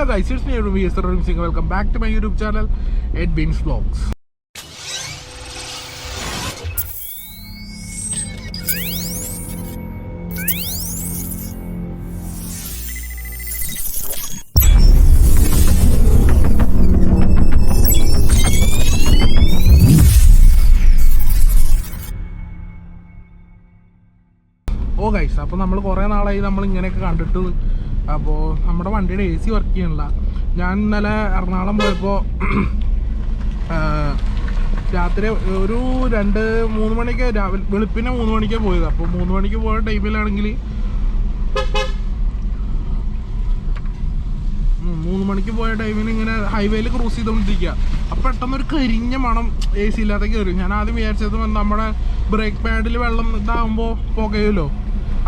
guys, it's me Edwin Singh. Welcome back to my YouTube channel, Edwin's Vlogs. Oh guys, അപ്പോൾ നമ്മൾ കുറേ നാളായി നമ്മൾ ഇങ്ങനെയൊക്കെ കണ്ടിട്ട്. അപ്പോൾ നമ്മുടെ വണ്ടിയുടെ AC വർക്ക് ചെയ്യണില്ല. ഞാൻ ഇന്നലെ എറണാകുളം പോയപ്പോൾ രാത്രി ഒരു 2-3 മണിക്ക് വെളുപ്പിനെ 3 മണിക്കാണ് പോയത്. അപ്പോൾ 3 മണിക്ക് പോയ ടൈമിലാണെങ്കിൽ 3 മണിക്ക് പോയ ടൈമിൽ ഇങ്ങനെ ഹൈവേയിൽ ക്രോസ് ചെയ്തുകൊണ്ടിരിക്കുക. അപ്പോൾ പെട്ടെന്നൊരു കരിഞ്ഞ മണം AC ഇല്ലാതെ കയറി. ഞാൻ ആദ്യം വിചാരിച്ചത് നമ്മുടെ ബ്രേക്ക് പാഡിൽ വെള്ളം ഇതാകുമ്പോൾ പുകയുമല്ലോ,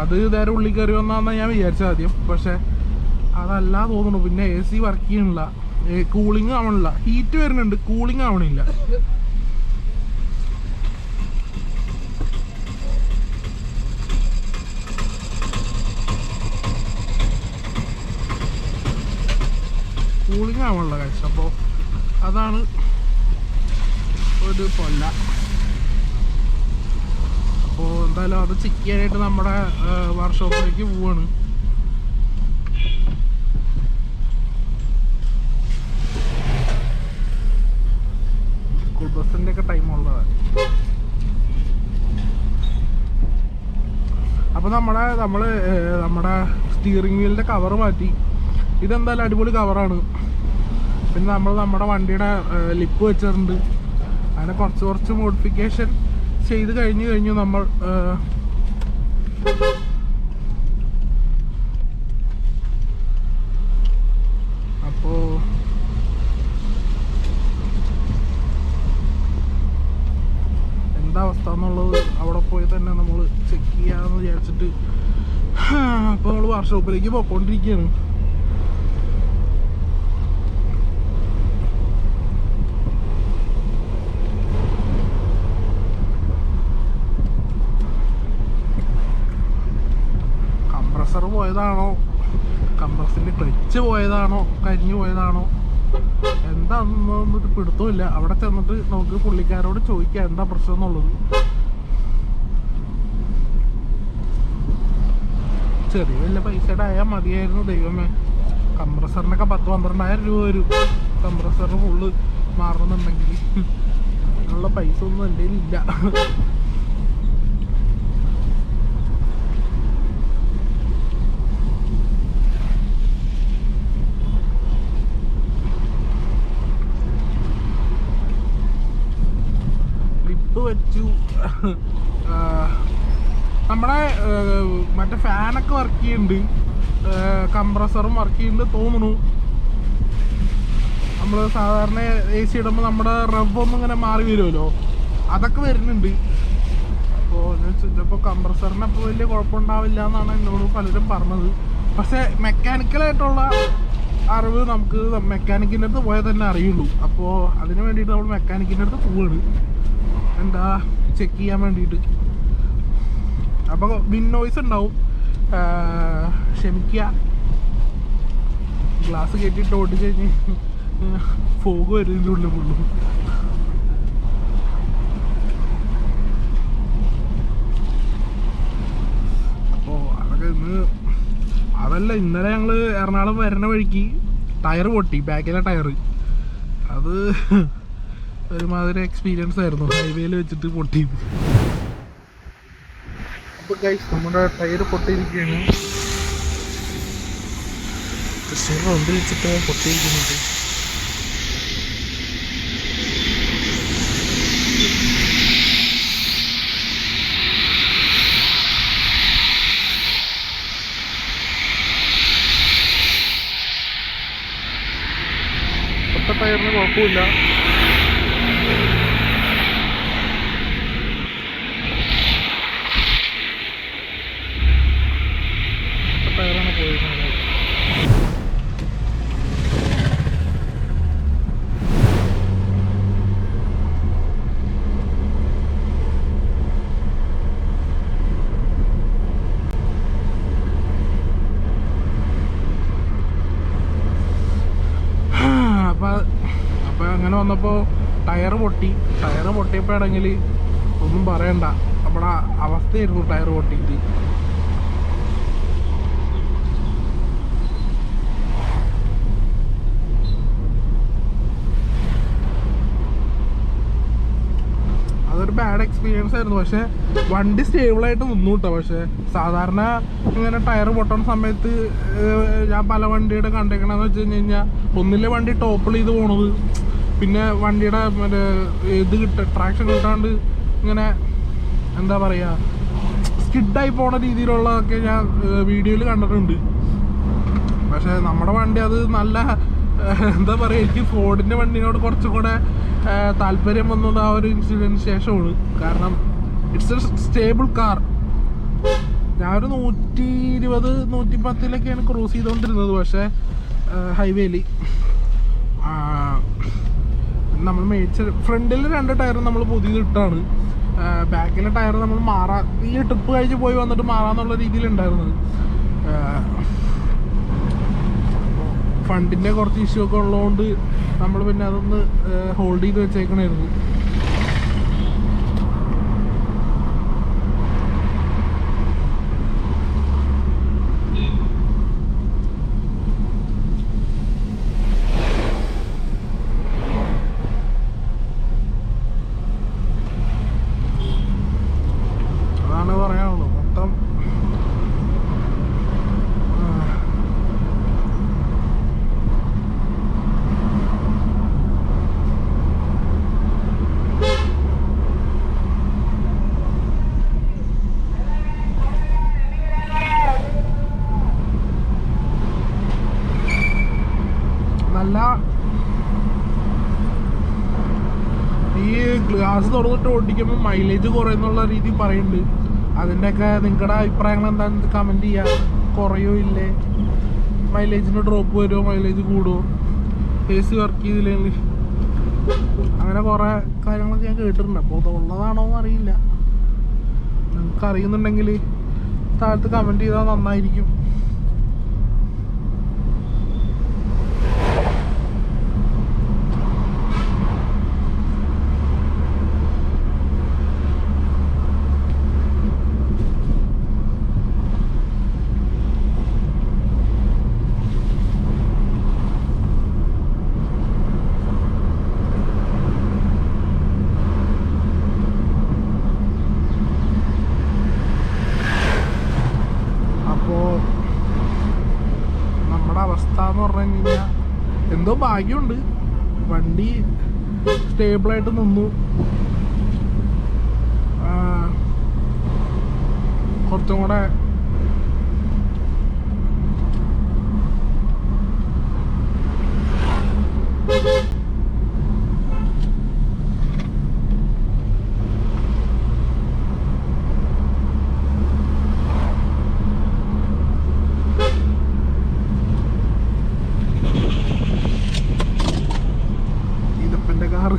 അത് നേരെ ഉള്ളിൽ കയറി വന്നാന്ന് ഞാൻ വിചാരിച്ചത് ആദ്യം. പക്ഷെ അതല്ല തോന്നുന്നു. പിന്നെ AC വർക്ക് ചെയ്യണില്ല, കൂളിങ് ആവണില്ല. ഹീറ്റ് വരുന്നുണ്ട്, കൂളിങ് ആവണില്ല. കൂളിങ് ആവണില്ല കാഴ്ച. അപ്പോൾ അതാണ് ഒരു കൊല്ല. അപ്പോൾ എന്തായാലും അത് ചെക്ക് ചെയ്യാനായിട്ട് നമ്മുടെ വർക്ക്ഷോപ്പിലേക്ക് പോവാണ്. സ്കൂൾ ബസ്സിൻ്റെ ഒക്കെ ടൈമുള്ളതാണ്. അപ്പോൾ നമ്മുടെ സ്റ്റിയറിംഗ് വീലിൻ്റെ കവർ മാറ്റി. ഇതെന്തായാലും അടിപൊളി കവറാണ്. പിന്നെ നമ്മുടെ വണ്ടിയുടെ ലിപ്പ് വെച്ചിട്ടുണ്ട്. അങ്ങനെ കുറച്ച് മോഡിഫിക്കേഷൻ ചെയ്ത് കഴിഞ്ഞു നമ്മൾ. അപ്പോൾ എന്താ അവസ്ഥ എന്നുള്ളത് അവിടെ പോയി തന്നെ നമ്മൾ ചെക്ക് ചെയ്യാമെന്ന് വിചാരിച്ചിട്ട് അപ്പോൾ നമ്മൾ വർക്ക്ഷോപ്പിലേക്ക് പോയിക്കൊണ്ടിരിക്കുകയാണ്. പോയതാണോ, കംപ്രസറിൻ്റെ ക്ലച്ച് പോയതാണോ, കരിഞ്ഞു പോയതാണോ, എന്താണെന്നൊന്നും പിടുത്തമില്ല. അവിടെ ചെന്നിട്ട് നമുക്ക് പുള്ളിക്കാരോട് ചോദിക്കാം എന്താ പ്രശ്നം എന്നുള്ളത്. ചെറിയ വലിയ പൈസയുടെ ആയാൽ മതിയായിരുന്നു ദൈവമേ. കംപ്രസറിനൊക്കെ 10-12,000 രൂപ വരും കംപ്രസറിന് ഫുള്ള് മാറണമെന്നുണ്ടെങ്കിൽ. അതിനുള്ള പൈസ ഒന്നും എൻ്റെ കയ്യിലില്ല. വെച്ചു. നമ്മുടെ മറ്റേ ഫാനൊക്കെ വർക്ക് ചെയ്യുന്നുണ്ട്, കംപ്രസറും വർക്ക് ചെയ്യുന്നുണ്ട് തോന്നുന്നു. നമ്മൾ സാധാരണ AC ഇടുമ്പോൾ നമ്മുടെ റബ്ബ് ഒന്നും ഇങ്ങനെ മാറി വരുമല്ലോ, അതൊക്കെ വരുന്നുണ്ട്. അപ്പോൾ ചിലപ്പോൾ കംപ്രസറിനപ്പോൾ വലിയ കുഴപ്പമുണ്ടാവില്ല എന്നാണ് എന്നോട് പലരും പറഞ്ഞത്. പക്ഷേ മെക്കാനിക്കലായിട്ടുള്ള അറിവ് നമുക്ക് മെക്കാനിക്കിൻ്റെ അടുത്ത് പോയാൽ തന്നെ അറിയുള്ളൂ. അപ്പോൾ അതിന് വേണ്ടിയിട്ട് നമ്മൾ മെക്കാനിക്കിൻ്റെ അടുത്ത് പോവുകയാണ്, എന്താ ചെക്ക് ചെയ്യാൻ വേണ്ടിയിട്ട്. അപ്പോൾ വിൻ നോയ്സ് ഉണ്ടാവും, ക്ഷമിക്കുക. ഗ്ലാസ് കയറ്റിയിട്ട് ഓടിക്കഴിഞ്ഞ് ഫോഗ് വരുന്നതിൻ്റെ ഉള്ളിൽ ഫുള്ളു. അപ്പോൾ അതൊക്കെ അതല്ല, ഇന്നലെ ഞങ്ങൾ എറണാകുളം വരുന്ന വഴിക്ക് ടയർ പൊട്ടി, ബാക്കിലെ ടയർ. അത് ഒരുമാതിരി എക്സ്പീരിയൻസ് ആയിരുന്നു, ഹൈവേയിൽ വെച്ചിട്ട് പൊട്ടി. അപ്പോൾ ഗൈസ്, നമ്മുടെ ടയർ പൊട്ടിയിരിക്കുകയാണ്. റൗണ്ടിൽ വെച്ചിട്ട് പൊട്ടിയിരിക്കുന്നുണ്ട്. ഒറ്റ ടയറിന് കുഴപ്പമില്ല. ടയറാണ് പോയിരുന്നത്. അപ്പം അങ്ങനെ വന്നപ്പോൾ ടയർ പൊട്ടിയപ്പോൾ ആണെങ്കിൽ ഒന്നും പറയണ്ട, നമ്മുടെ അവസ്ഥയായിരുന്നു ടയർ പൊട്ടിയിട്ട്. അതൊരു ബാഡ് എക്സ്പീരിയൻസ് ആയിരുന്നു. പക്ഷെ വണ്ടി സ്റ്റേബിളായിട്ട് നിന്നു കേട്ടോ. പക്ഷെ സാധാരണ ഇങ്ങനെ ടയർ പൊട്ടുന്ന സമയത്ത് ഞാൻ പല വണ്ടിയുടെ കണ്ടേക്കണമെന്ന് വെച്ച് കഴിഞ്ഞാൽ ഒന്നിലെ വണ്ടി ടോപ്പിൾ ചെയ്ത് പോണത്, പിന്നെ വണ്ടിയുടെ മറ്റേ ട്രാക്ഷൻ കിട്ടാണ്ട് ഇങ്ങനെ എന്താ പറയുക സ്കിഡായി പോണ രീതിയിലുള്ളതൊക്കെ ഞാൻ വീഡിയോയിൽ കണ്ടിട്ടുണ്ട്. പക്ഷെ നമ്മുടെ വണ്ടി അത് നല്ല എന്താ പറയുക, എനിക്ക് ഫോർഡിൻ്റെ വണ്ടിനോട് കുറച്ചും കൂടെ താല്പര്യം വന്നത് ആ ഒരു ഇൻസിഡൻറ്റിന് ശേഷമാണ്. കാരണം ഇറ്റ്സ് എ സ്റ്റേബിൾ കാർ. ഞാനൊരു 120, 110 ക്രോസ് ചെയ്തുകൊണ്ടിരുന്നത്. പക്ഷേ ഹൈവേയിൽ നമ്മൾ മേടിച്ച ഫ്രണ്ടിൽ 2 ടയർ നമ്മൾ പുതിയതിട്ടാണ്, ബാക്കിലെ ടയർ നമ്മൾ ഈ ട്രിപ്പ് കഴിഞ്ഞ് പോയി വന്നിട്ട് മാറാന്നുള്ള രീതിയിലുണ്ടായിരുന്നത്. ഫണ്ടിൻ്റെ കുറച്ച് ഇഷ്യൂ ഒക്കെ ഉള്ളതുകൊണ്ട് നമ്മൾ പിന്നെ അതൊന്ന് ഹോൾഡ് ചെയ്ത് വെച്ചേക്കണമായിരുന്നു. അതാണ് പറയാനുള്ളത്. മൊത്തം നല്ല ഈ ഗ്ലാസ് തുറന്നിട്ട് ഓടിക്കുമ്പോൾ മൈലേജ് കുറയുന്നുള്ള രീതി പറയുന്നുണ്ട്. അതിൻ്റെയൊക്കെ നിങ്ങളുടെ അഭിപ്രായങ്ങൾ എന്താണെന്ന് കമൻറ്റ് ചെയ്യുക. കുറയോ ഇല്ലേ, മൈലേജിന് ഡ്രോപ്പ് വരുമോ, മൈലേജ് കൂടുമോ, AC വർക്ക് ചെയ്തില്ലെങ്കിൽ, അങ്ങനെ കുറേ കാര്യങ്ങളൊക്കെ ഞാൻ കേട്ടിട്ടുണ്ട്. അപ്പോൾ അത് ഉള്ളതാണോ എന്ന് അറിയില്ല. നിങ്ങൾക്ക് അറിയുന്നുണ്ടെങ്കിൽ താഴത്ത് കമൻറ്റ് ചെയ്താൽ നന്നായിരിക്കും. അവസ്ഥ എന്ന് പറഞ്ഞു കഴിഞ്ഞാൽ എന്തോ ഭാഗ്യമുണ്ട്, വണ്ടി സ്റ്റേബിളായിട്ട് നിന്നു. കുറച്ചും കൂടെ കാറ്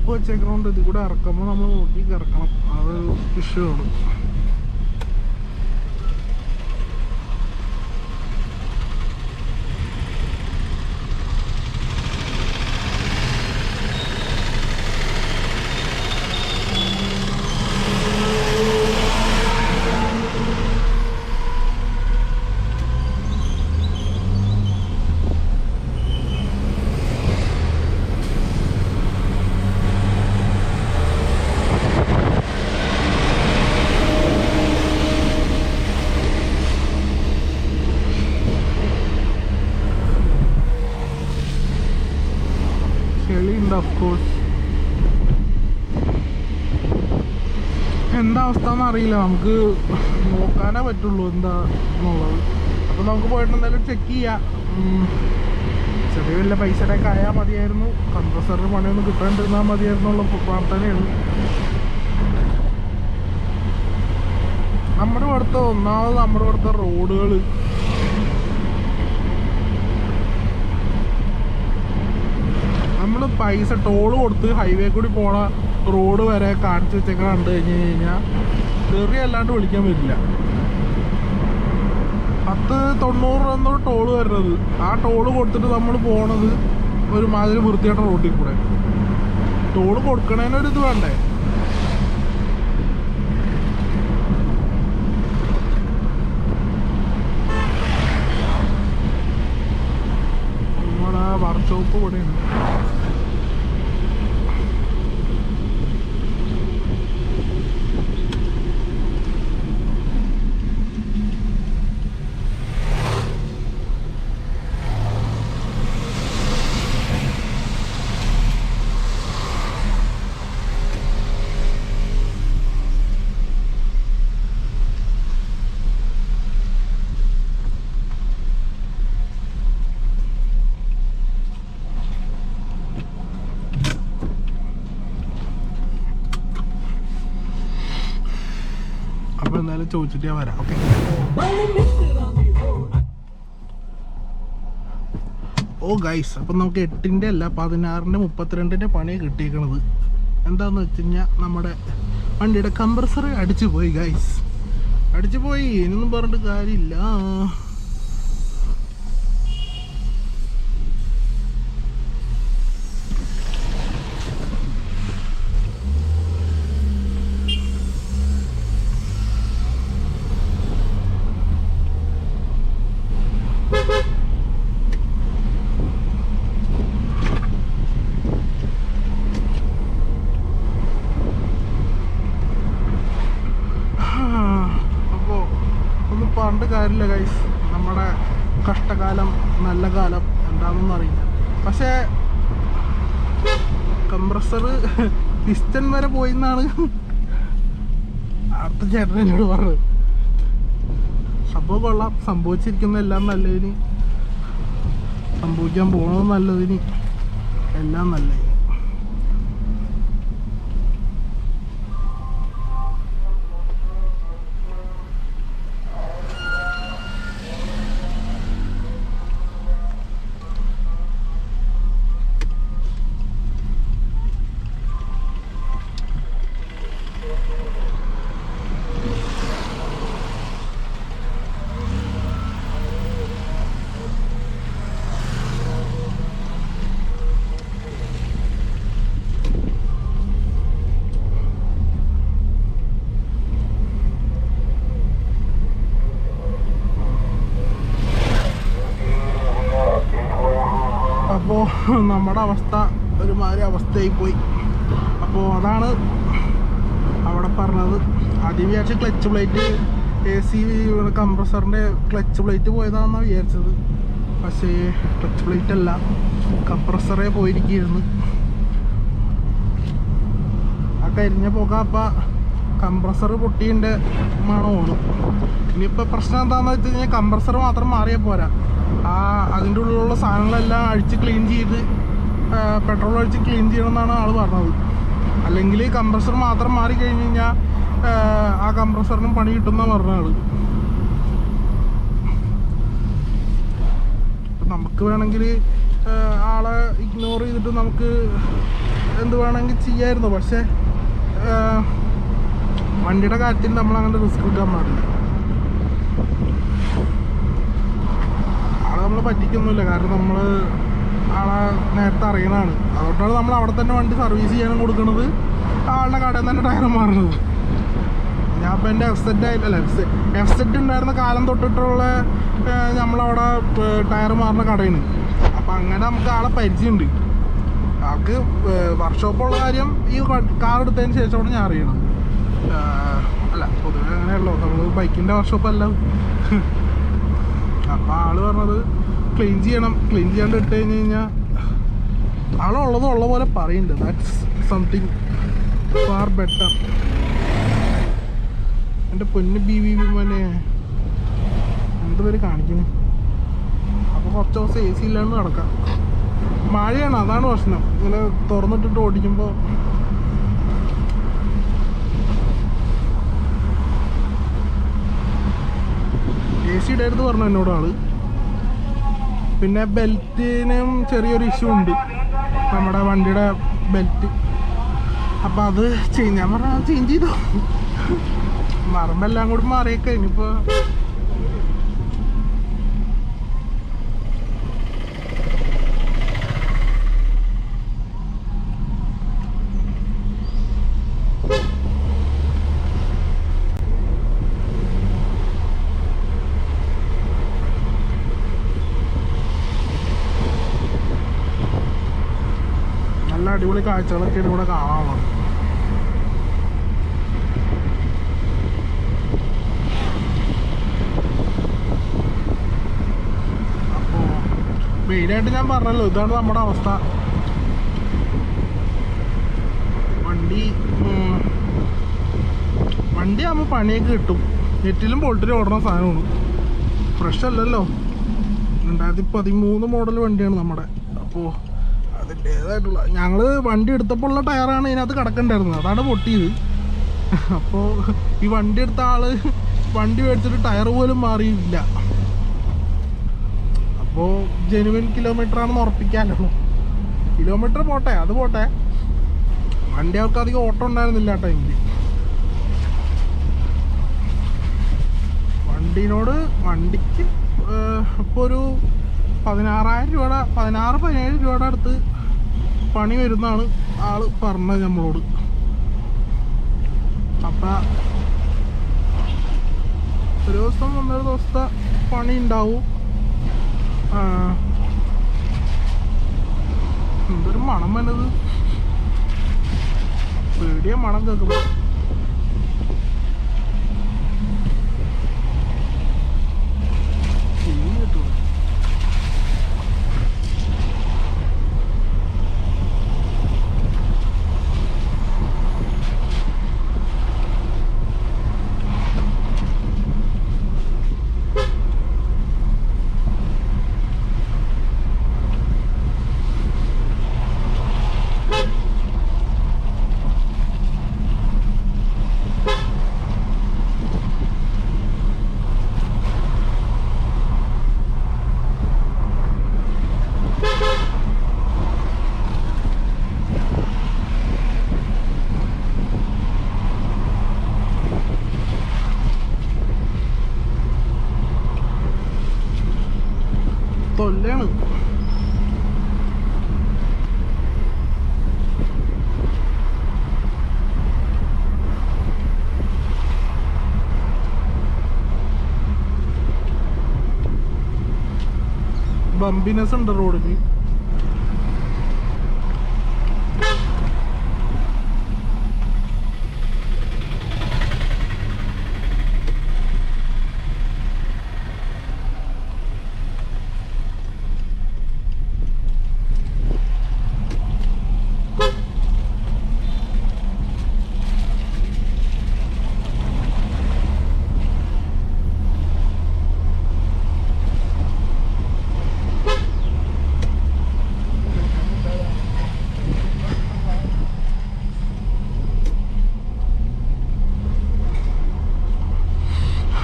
ഗ്യാപ്പ് വെച്ചേക്കണോണ്ട് ഇതിൽ കൂടെ ഇറക്കുമ്പോൾ നമ്മൾ നോക്കി ഇറക്കണം. അതൊരു വിഷയമാണ്. എന്താ അവസ്ഥ എന്നറിയില്ല, നമുക്ക് നോക്കാനേ പറ്റുള്ളൂ എന്താ എന്നുള്ളത്. അപ്പോൾ നമുക്ക് പോയിട്ട് എന്തായാലും ചെക്ക് ചെയ്യാം. ചെറിയ വലിയ പൈസയുടെയൊക്കെ ആയാൽ മതിയായിരുന്നു, കംപ്രസറിന് പണിയൊന്നും കിട്ടാണ്ടിരുന്നാൽ മതിയായിരുന്നുള്ള പ്രാർത്ഥനയാണ്. നമ്മുടെ ഇവിടുത്തെ റോഡുകൾ നമ്മൾ പൈസ ടോള് കൊടുത്ത് ഹൈവേ കൂടി പോണ റോഡ് വരെ കാണിച്ച് വെച്ചൊക്കെ കണ്ടു കഴിഞ്ഞാൽ ചെറിയ അല്ലാണ്ട് വിളിക്കാൻ പറ്റില്ല. 90 രൂപ ടോള് വരുന്നത്. ആ ടോള് കൊടുത്തിട്ട് നമ്മൾ പോണത് ഒരുമാതിരി വൃത്തിയായിട്ട റോഡിൽ കൂടെ. ടോള് കൊടുക്കണേനൊരിത് വേണ്ടേ? നമ്മുടെ വർക്ക്ഷോപ്പ് കൂടെയാണ്. അപ്പോൾ എന്തായാലും ചോദിച്ചിട്ട് ഞാൻ വരാം. ഓക്കെ. ഓ ഗൈസ്, അപ്പം നമുക്ക് 8-ൻ്റെ അല്ല 16-ൻ്റെ 32-ൻ്റെ പണിയാണ് കിട്ടിയിരിക്കണത്. എന്താണെന്ന് വെച്ച് കഴിഞ്ഞാൽ നമ്മുടെ വണ്ടിയുടെ കംപ്രസർ അടിച്ചു പോയി ഗൈസ്. അടിച്ചു പോയി, ഇനിയൊന്നും പറഞ്ഞിട്ട് കാര്യമില്ല. പറഞ്ഞിട്ട് കാര്യമില്ല ഗൈസ്, നമ്മുടെ കഷ്ടകാലം നല്ല കാലം എന്താണെന്നൊന്നും അറിയില്ല. പക്ഷേ കംപ്രസർ പിസ്റ്റൺ വരെ പോയി എന്നാണ് അടുത്ത ചേട്ടൻ എന്നോട് പറഞ്ഞത്. സംഭവം കൊള്ളാം, സംഭവിച്ചിരിക്കുന്ന എല്ലാം നല്ലതിന്, സംഭവിക്കാൻ പോണത് നല്ലതിന്, എല്ലാം നല്ലതിന്. അപ്പോൾ നമ്മുടെ അവസ്ഥ ഒരുമാതിരി അവസ്ഥയായി പോയി. അപ്പോൾ അതാണ് അവിടെ പറഞ്ഞത്. ആദ്യം വിചാരിച്ച ക്ലച്ച് പ്ലേറ്റ് AC കംപ്രസറിൻ്റെ ക്ലച്ച് പ്ലേറ്റ് പോയതാണെന്നാണ് വിചാരിച്ചത്. പക്ഷേ ക്ലച്ച് പ്ലേറ്റ് അല്ല, കംപ്രസറേ പോയിരിക്കുന്നു. ആ കരിഞ്ഞ പുക അപ്പം കംപ്രസർ പൊട്ടിയതിൻ്റെ മണമാണ്. ഇനിയിപ്പോൾ പ്രശ്നം എന്താണെന്ന് വെച്ച് കഴിഞ്ഞാൽ കംപ്രസർ മാത്രം മാറിയാൽ പോരാ, അതിൻ്റെ ഉള്ളിലുള്ള സാധനങ്ങളെല്ലാം അഴിച്ച് ക്ലീൻ ചെയ്ത് പെട്രോൾ ഒഴിച്ച് ക്ലീൻ ചെയ്യണമെന്നാണ് ആൾ പറഞ്ഞത്. അല്ലെങ്കിൽ കംപ്രസർ മാത്രം മാറി കഴിഞ്ഞ് കഴിഞ്ഞാൽ ആ കംപ്രസറിനും പണി കിട്ടുമെന്നാണ് പറഞ്ഞ ആൾ. നമുക്ക് വേണമെങ്കിൽ ആളെ ഇഗ്നോർ ചെയ്തിട്ട് നമുക്ക് എന്ത് വേണമെങ്കിൽ ചെയ്യായിരുന്നു. പക്ഷേ വണ്ടിയുടെ കാര്യത്തിൽ നമ്മളങ്ങനെ റിസ്ക് എടുക്കാൻ പാടില്ല. ആളെ നമ്മൾ പറ്റിക്കൊന്നുമില്ല, കാരണം നമ്മൾ ആളെ നേരത്തെ അറിയണതാണ്. അതുകൊണ്ടാണ് നമ്മൾ അവിടെ തന്നെ വണ്ടി സർവീസ് ചെയ്യാനും കൊടുക്കുന്നത്, ആളുടെ കടയിൽ തന്നെ ടയർ മാറുന്നത്. ഞാൻ ഇപ്പം എൻ്റെ എഫ് സെറ്റ് ഉണ്ടായിരുന്ന കാലം തൊട്ടിട്ടുള്ള നമ്മളവിടെ ടയർ മാറുന്ന കടയാണ്. അപ്പം അങ്ങനെ നമുക്ക് ആളെ പരിചയമുണ്ട്. ആൾക്ക് വർക്ക്ഷോപ്പുള്ള കാര്യം ഈ കാർ എടുത്തതിന് ശേഷമാണ് ഞാൻ അറിയണം. അല്ല, പൊതുവെ അങ്ങനെയല്ലോ, നമ്മൾ ബൈക്കിൻ്റെ വർക്ക്ഷോപ്പല്ല. അപ്പം ആള് പറഞ്ഞത് ക്ലീൻ ചെയ്യണം, ക്ലീൻ ചെയ്യാണ്ട് ഇട്ട് കഴിഞ്ഞ് കഴിഞ്ഞാൽ ആളുള്ളത് ഉള്ള പോലെ പറയുന്നുണ്ട്. That's something far better. എൻ്റെ പൊന്ന് മോനെ എന്തുവരെ കാണിക്കുന്നു. അപ്പോൾ കുറച്ച് ദിവസം AC ഇല്ലാണ്ട് നടക്കാം. മഴയാണ്, അതാണ് പ്രശ്നം. ഇങ്ങനെ തുറന്നിട്ടിട്ട് ഓടിക്കുമ്പോൾ AC ഇടരുത് പറഞ്ഞു എന്നോട് ആള്. പിന്നെ ബെൽറ്റിനും ചെറിയൊരു ഇഷ്യൂ ഉണ്ട്, നമ്മുടെ വണ്ടിയുടെ ബെൽറ്റ്. അപ്പം അത് ഞാൻ പറഞ്ഞാൽ അത് ചേഞ്ച് ചെയ്തോ. മറമ്പെല്ലാം കൂടി മാറിയേക്കെ. ഇനിയിപ്പോൾ നല്ല അടിപൊളി കാഴ്ചകളൊക്കെയാണ് ഇവിടെ കാണാനുള്ളത്. അപ്പോൾ മെയിനായിട്ട് ഞാൻ പറഞ്ഞല്ലോ, ഇതാണ് നമ്മുടെ അവസ്ഥ. വണ്ടി ആകുമ്പോൾ പണിയൊക്കെ കിട്ടും. നെറ്റിലും ബോൾട്ടിലും ഓടുന്ന സാധനമാണ്. ഫ്രഷ് അല്ലല്ലോ, 2013 മോഡൽ വണ്ടിയാണ് നമ്മുടെ. അപ്പോൾ അതിൻ്റേതായിട്ടുള്ള ഞങ്ങൾ വണ്ടി എടുത്തപ്പോൾ ഉള്ള ടയറാണ് ഇതിനകത്ത് കിടക്കണ്ടായിരുന്നത്, അതാണ് പൊട്ടിയത്. അപ്പോൾ ഈ വണ്ടി എടുത്ത ആള് വണ്ടി മേടിച്ചിട്ട് ടയർ പോലും മാറിയില്ല. അപ്പോൾ ജെനുവിൻ കിലോമീറ്റർ ആണെന്ന് ഉറപ്പിക്കാമല്ലോ. കിലോമീറ്റർ പോട്ടെ, അത് പോട്ടെ, വണ്ടി അവർക്ക് അധികം ഓട്ടം ഉണ്ടായിരുന്നില്ല ആ ടൈമിൽ. വണ്ടിക്ക് ഇപ്പോൾ ഒരു 16-17 രൂപയുടെ അടുത്ത് പണി വരുന്നതാണ് ആള് പറഞ്ഞത് നമ്മളോട്. അപ്പം ഒരു ദിവസം 1.5 ദിവസത്തെ പണി ഉണ്ടാവും. എന്തൊരു മണം വന്നത്, പേടിയ മണം കേൾക്കുമ്പോൾ. തൊല്ലാണ്. ബംബിനെസ് ഉണ്ട് റോഡിൽ.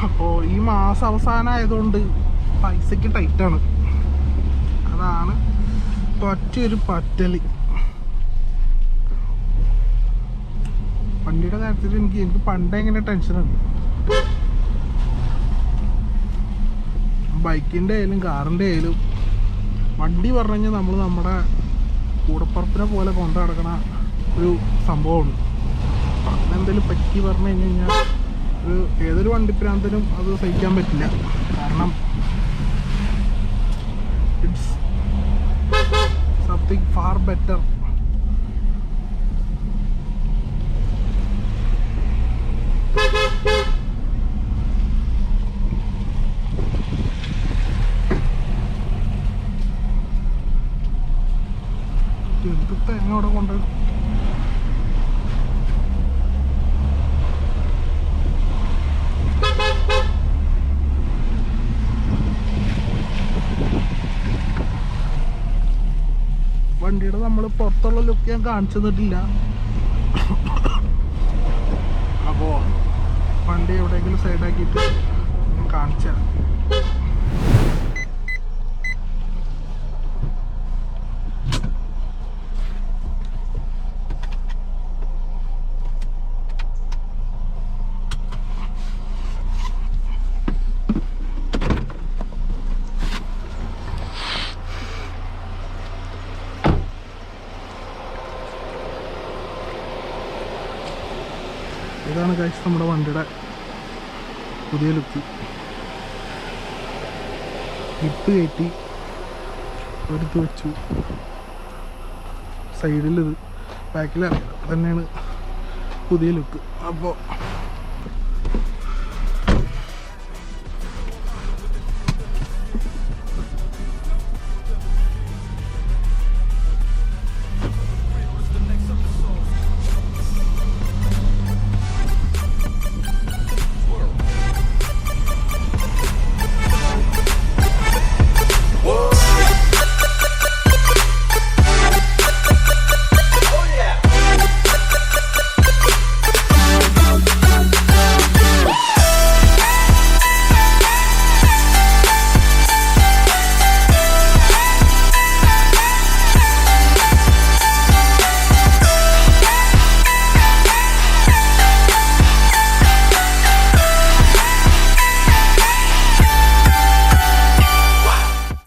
അപ്പോൾ ഈ മാസം അവസാനമായതുകൊണ്ട് പൈസക്ക് ടൈറ്റാണ്, അതാണ് പറ്റൊരു പറ്റൽ. വണ്ടിയുടെ കാര്യത്തിൽ എനിക്ക് പണ്ടേ ഇങ്ങനെ ടെൻഷനുണ്ട്. ബൈക്കിൻ്റെ ആയാലും കാറിൻ്റെ ആയാലും വണ്ടി പറഞ്ഞു കഴിഞ്ഞാൽ നമ്മൾ നമ്മുടെ കൂടപ്പുറത്തിനെ പോലെ കൊണ്ടു നടക്കണ ഒരു സംഭവമാണ്. അങ്ങനെ എന്തെങ്കിലും പറ്റി പറഞ്ഞു കഴിഞ്ഞ് കഴിഞ്ഞാൽ ഏതൊരു വണ്ടിപ്രാന്തനും അത് സഹിക്കാൻ പറ്റില്ല. കാരണം ഇറ്റ്സ് സംതിങ് ഫാർ ബെറ്റർ. എന്തൊക്കെ എങ്ങോടെ കൊണ്ട് വണ്ടിയുടെ നമ്മൾ പുറത്തുള്ള ലുക്ക് ഞാൻ കാണിച്ചു തന്നിട്ടില്ല. അപ്പോൾ വണ്ടി എവിടെയെങ്കിലും സൈഡാക്കിയിട്ട് ഞാൻ കാണിച്ചു തരാം. ഇതാണ് ഗൈസ് നമ്മുടെ വണ്ടിയുടെ പുതിയ ലുക്ക്. ഇട്ട് കയറ്റി എടുത്ത് വെച്ചു. സൈഡിലിത് ബാക്കിൽ തന്നെയാണ് പുതിയ ലുക്ക്. അപ്പോൾ